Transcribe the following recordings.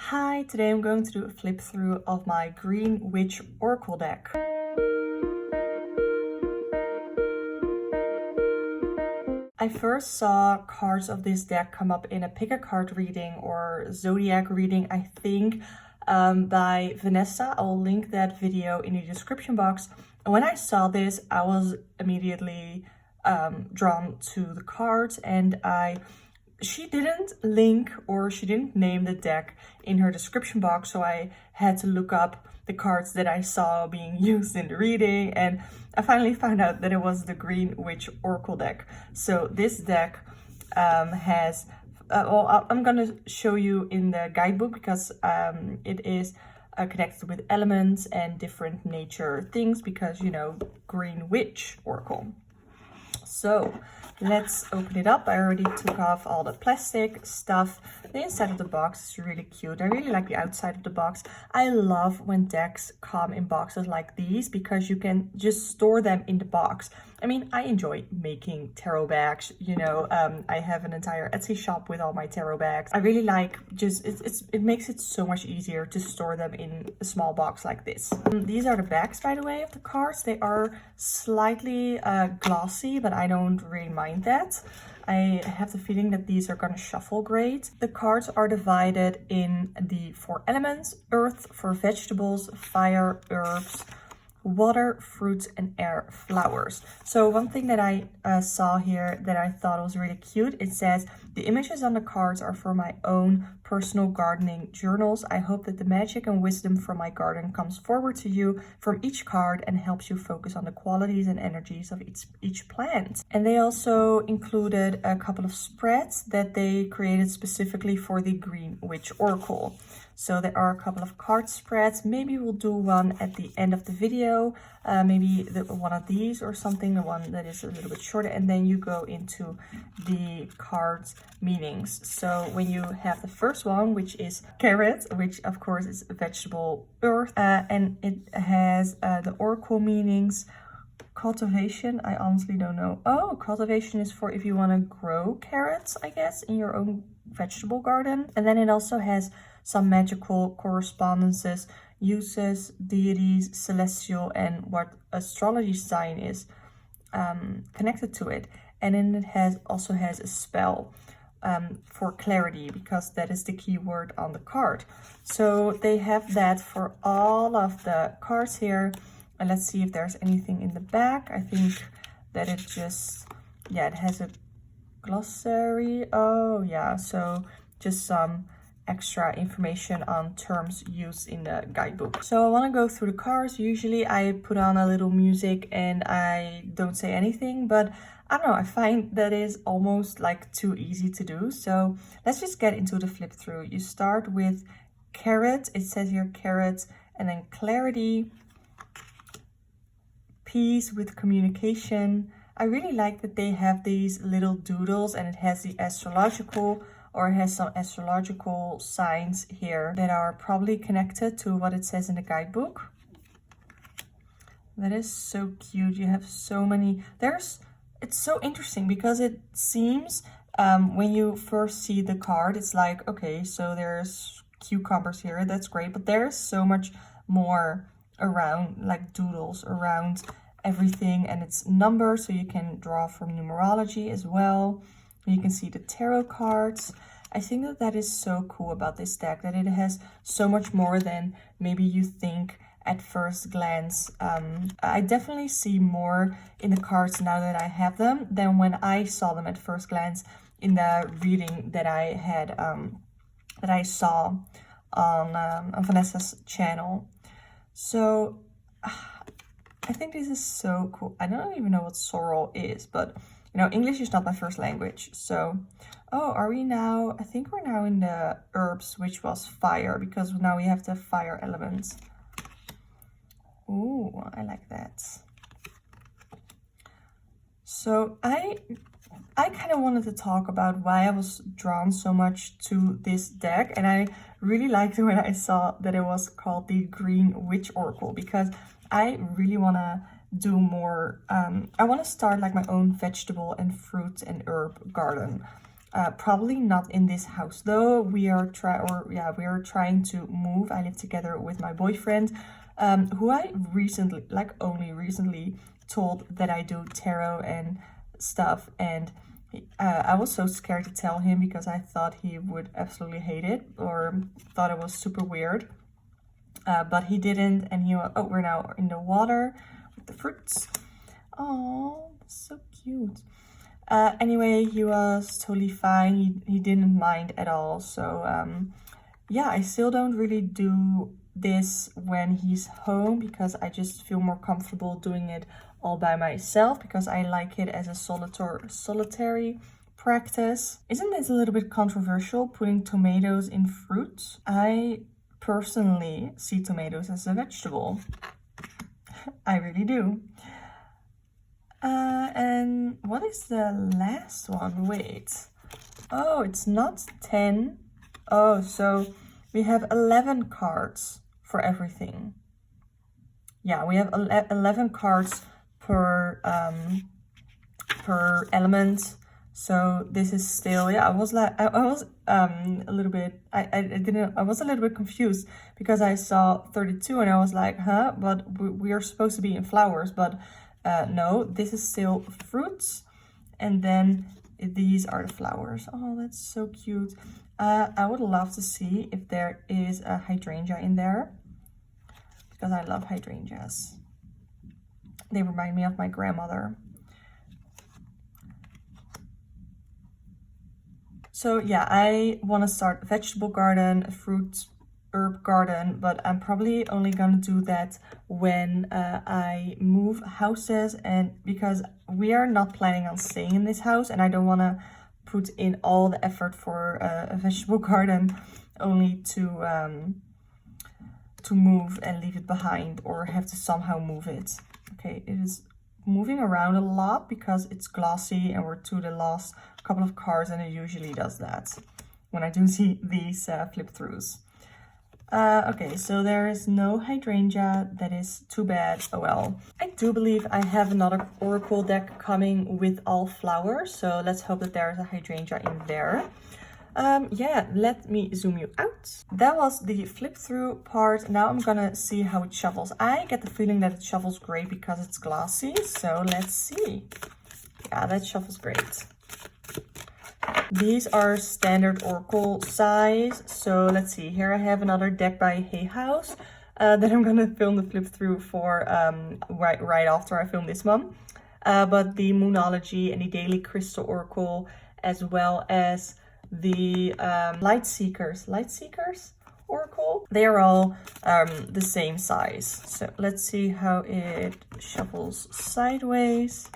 Hi, today I'm going to do a flip through of my Green Witch Oracle deck. I first saw cards of this deck come up in a pick a card reading or zodiac reading, I think, by Vanessa. I'll link that video in the description box. And when I saw this, I was immediately drawn to the cards, and she didn't link or she didn't name the deck in her description box, so I had to look up the cards that I saw being used in the reading, and I finally found out that it was the Green Witch Oracle deck. So this deck has, I'm gonna show you in the guidebook because it is connected with elements and different nature things because, you know, Green Witch Oracle. So let's open it up. I already took off all the plastic stuff. The inside of the box is really cute. I really like the outside of the box. I love when decks come in boxes like these because you can just store them in the box. I mean, I enjoy making tarot bags, you know. I have an entire Etsy shop with all my tarot bags. I really like just, it makes it so much easier to store them in a small box like this. These are the backs, by the way, of the cards. They are slightly glossy, but I don't really mind that. I have the feeling that these are gonna shuffle great. The cards are divided in the 4 elements: earth for vegetables, fire, herbs, water, fruits, and air, flowers. So one thing that I saw here that I thought was really cute, it says, the images on the cards are for my own personal gardening journals. I hope that the magic and wisdom from my garden comes forward to you from each card and helps you focus on the qualities and energies of each plant. And they also included a couple of spreads that they created specifically for the Green Witch Oracle. So there are a couple of card spreads. Maybe we'll do one at the end of the video, maybe one of these or something, the one that is a little bit shorter, and then you go into the cards meanings. So when you have the first one, which is carrot, which of course is vegetable earth, and it has the oracle meanings. Cultivation, I honestly don't know. Oh, cultivation is for if you want to grow carrots, I guess, in your own vegetable garden. And then it also has some magical correspondences, uses, deities, celestial, and what astrology sign is connected to it. And then it also has a spell for clarity, because that is the key word on the card. So they have that for all of the cards here. And let's see if there's anything in the back. I think that it just, yeah, it has a glossary. Oh yeah, so just some extra information on terms used in the guidebook. So I want to go through the cards. Usually I put on a little music and I don't say anything, but I don't know, I find that is almost like too easy to do. So let's just get into the flip through. You start with carrot. It says here carrot, and then clarity, peace with communication. I really like that they have these little doodles, and it has the astrological, or it has some astrological signs here that are probably connected to what it says in the guidebook. That is so cute. You have so many. It's so interesting because it seems when you first see the card, it's like, okay, so there's cucumbers here, that's great, but there's so much more around, like doodles around everything, and it's numbers, so you can draw from numerology as well. You can see the tarot cards. I think that that is so cool about this deck, that it has so much more than maybe you think at first glance. I definitely see more in the cards now that I have them than when I saw them at first glance in the reading that I had, that I saw on Vanessa's channel. So I think this is so cool. I don't even know what sorrel is, but you know, English is not my first language. So, oh, are we now? I think we're now in the herbs, which was fire, because now we have the fire elements. Ooh, I like that. So I kind of wanted to talk about why I was drawn so much to this deck, and I really liked it when I saw that it was called the Green Witch Oracle, because I really want to do more. I want to start like my own vegetable and fruit and herb garden. Probably not in this house though. We are trying to move. I live together with my boyfriend, who I recently, like only recently, told that I do tarot and stuff, and I was so scared to tell him because I thought he would absolutely hate it or thought it was super weird. But he didn't, and we're now in the water with the fruits. Oh, so cute. Anyway, he was totally fine. He didn't mind at all. So yeah, I still don't really do this when he's home because I just feel more comfortable doing it all by myself because I like it as a solitary practice. Isn't this a little bit controversial, putting tomatoes in fruit? I personally see tomatoes as a vegetable. I really do. And what is the last one? Wait. Oh, it's not 10. Oh, so we have 11 cards for everything. Yeah, we have 11 cards per element. So this is still, yeah, I was a little bit, I was a little bit confused because I saw 32 and I was like, huh, but we are supposed to be in flowers, but no, this is still fruits, and then these are the flowers. Oh, that's so cute. I would love to see if there is a hydrangea in there because I love hydrangeas. They remind me of my grandmother. So yeah, I want to start a vegetable garden, a fruit herb garden, but I'm probably only gonna do that when I move houses, and because we are not planning on staying in this house and I don't want to put in all the effort for a vegetable garden only to move and leave it behind or have to somehow move it. Okay, it is moving around a lot because it's glossy and we're to the last couple of cards, and it usually does that when I do see these flip throughs. Okay, so there is no hydrangea. That is too bad. Oh well. I do believe I have another oracle deck coming with all flowers, so let's hope that there is a hydrangea in there. Yeah, let me zoom you out. That was the flip through part. Now I'm gonna see how it shuffles. I get the feeling that it shuffles great because it's glossy, so let's see. Yeah, that shuffles great. These are standard oracle size, so let's see. Here I have another deck by Hay House that I'm gonna film the flip through for right after I film this one. But the Moonology and the Daily Crystal Oracle, as well as the Light Seekers Oracle, they are all the same size. So let's see how it shuffles sideways.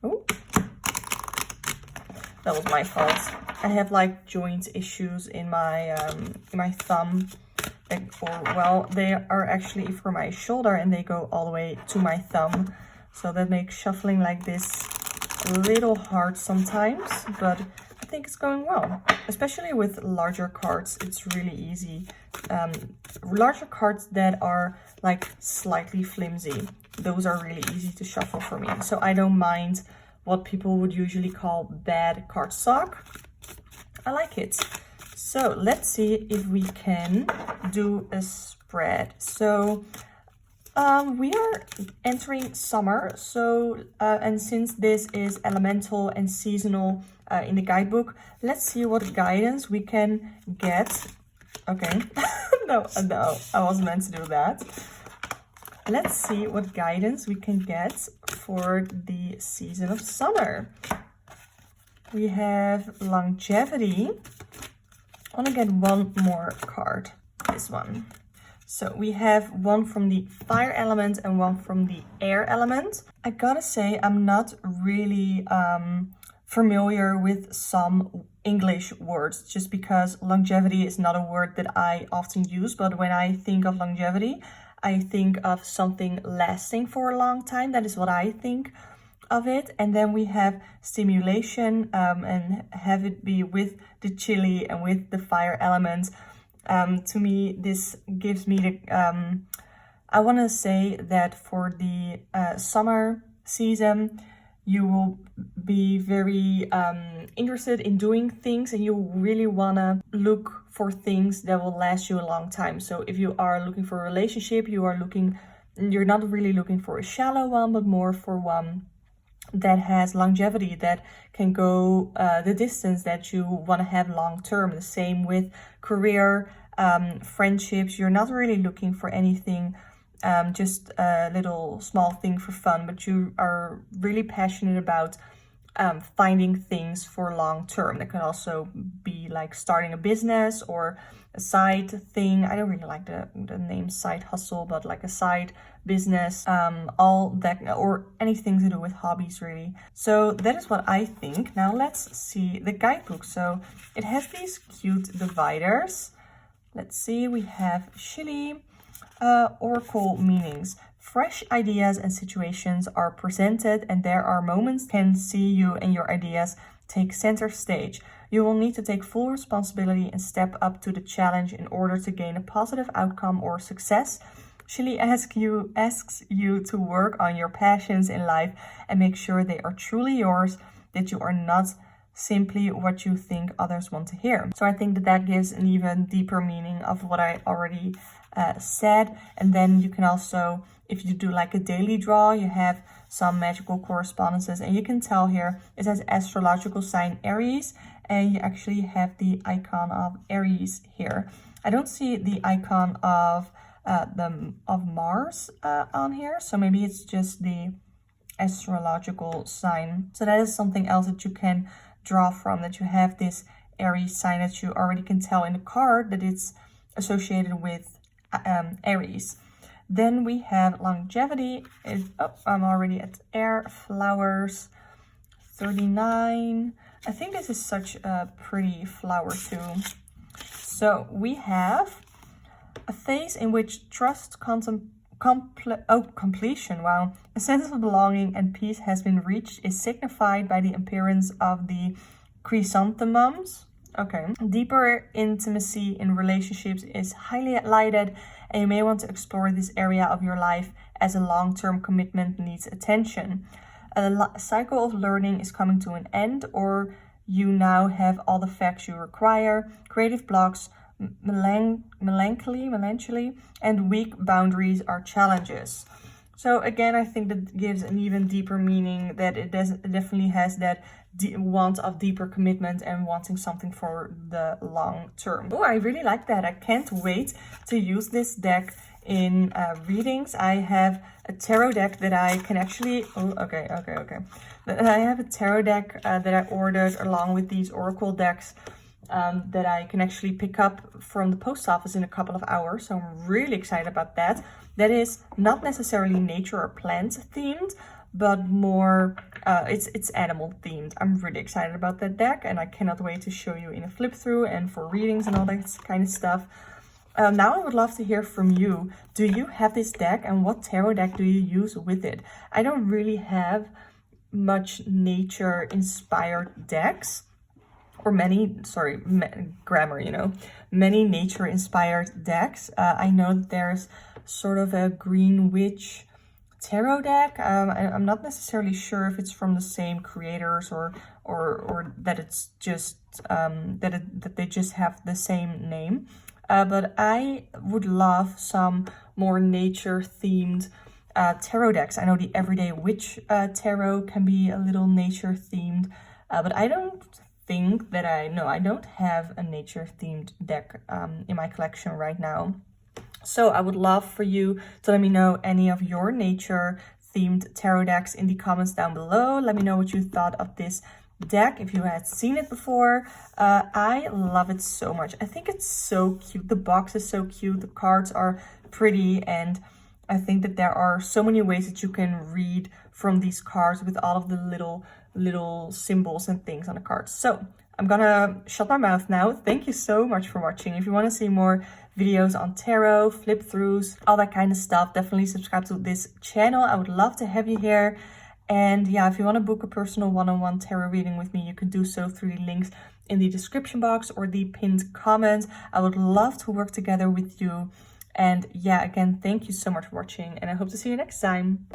Oh. That was my fault. I have like joint issues in my thumb. Well, they are actually for my shoulder and they go all the way to my thumb. So that makes shuffling like this a little hard sometimes, but I think it's going well. Especially with larger cards, it's really easy. Larger cards that are like slightly flimsy, those are really easy to shuffle for me. So I don't mind what people would usually call bad cardstock. I like it. So let's see if we can do a spread. So we are entering summer. So and since this is elemental and seasonal in the guidebook, let's see what guidance we can get. Okay, no, I wasn't meant to do that. Let's see what guidance we can get for the season of summer. We have longevity. I want to get one more card, this one. So we have one from the fire element and one from the air element. I gotta say, I'm not really familiar with some English words, just because longevity is not a word that I often use. But when I think of longevity, I think of something lasting for a long time. That is what I think of it. And then we have stimulation, and have it be with the chili and with the fire element. To me, this gives me the, I want to say that for the summer season, you will be very interested in doing things, and you really want to look for things that will last you a long time. So if you are looking for a relationship, you're not really looking for a shallow one, but more for one that has longevity, that can go the distance that you want to have long term. The same with career, friendships. You're not really looking for anything, just a little small thing for fun, but you are really passionate about finding things for long term. That could also be like starting a business or a side thing. I don't really like the name side hustle, but like a side business, all that, or anything to do with hobbies really. So that is what I think. Now let's see the guidebook. So it has these cute dividers. Let's see, we have chili, oracle meanings. Fresh ideas and situations are presented, and there are moments can see you and your ideas take center stage. You will need to take full responsibility and step up to the challenge in order to gain a positive outcome or success. Shelley asks you to work on your passions in life and make sure they are truly yours, that you are not simply what you think others want to hear. So I think that gives an even deeper meaning of what I already said. And then you can also, if you do like a daily draw, you have some magical correspondences, and you can tell here it says astrological sign Aries, and you actually have the icon of Aries here. I don't see the icon of Mars on here, so maybe it's just the astrological sign. So that is something else that you can draw from, that you have this Aries sign, that you already can tell in the card that it's associated with Aries. Then we have longevity. I'm already at air, flowers, 39. I think this is such a pretty flower too. So we have a phase in which trust, completion, wow. A sense of belonging and peace has been reached, is signified by the appearance of the chrysanthemums. Okay. Deeper intimacy in relationships is highlighted, and you may want to explore this area of your life as a long-term commitment needs attention. A cycle of learning is coming to an end, or you now have all the facts you require. Creative blocks, melancholy, and weak boundaries are challenges. So again, I think that gives an even deeper meaning, that it definitely has that want of deeper commitment and wanting something for the long term. Oh, I really like that. I can't wait to use this deck in readings. I have a tarot deck that I can actually, I have a tarot deck that I ordered along with these oracle decks that I can actually pick up from the post office in a couple of hours. So I'm really excited about that. That is not necessarily nature or plant themed, but more it's animal themed. I'm really excited about that deck, and I cannot wait to show you in a flip through and for readings and all that kind of stuff. Now I would love to hear from you. Do you have this deck, and what tarot deck do you use with it? I don't really have much nature inspired decks, or many nature inspired decks. I know that there's sort of a green witch tarot deck. I'm not necessarily sure if it's from the same creators or that it's just that they just have the same name. But I would love some more nature themed tarot decks. I know the Everyday Witch tarot can be a little nature themed, but I don't think that I don't have a nature themed deck in my collection right now. So I would love for you to let me know any of your nature themed tarot decks in the comments down below. Let me know what you thought of this deck, if you had seen it before. I love it so much. I think it's so cute. The box is so cute. The cards are pretty, and I think that there are so many ways that you can read from these cards with all of the little symbols and things on the cards. So I'm gonna shut my mouth now. Thank you so much for watching. If you want to see more videos on tarot, flip throughs, all that kind of stuff, definitely subscribe to this channel. I would love to have you here. And yeah, if you want to book a personal one-on-one tarot reading with me, you can do so through the links in the description box or the pinned comment. I would love to work together with you. And yeah, again, thank you so much for watching, and I hope to see you next time.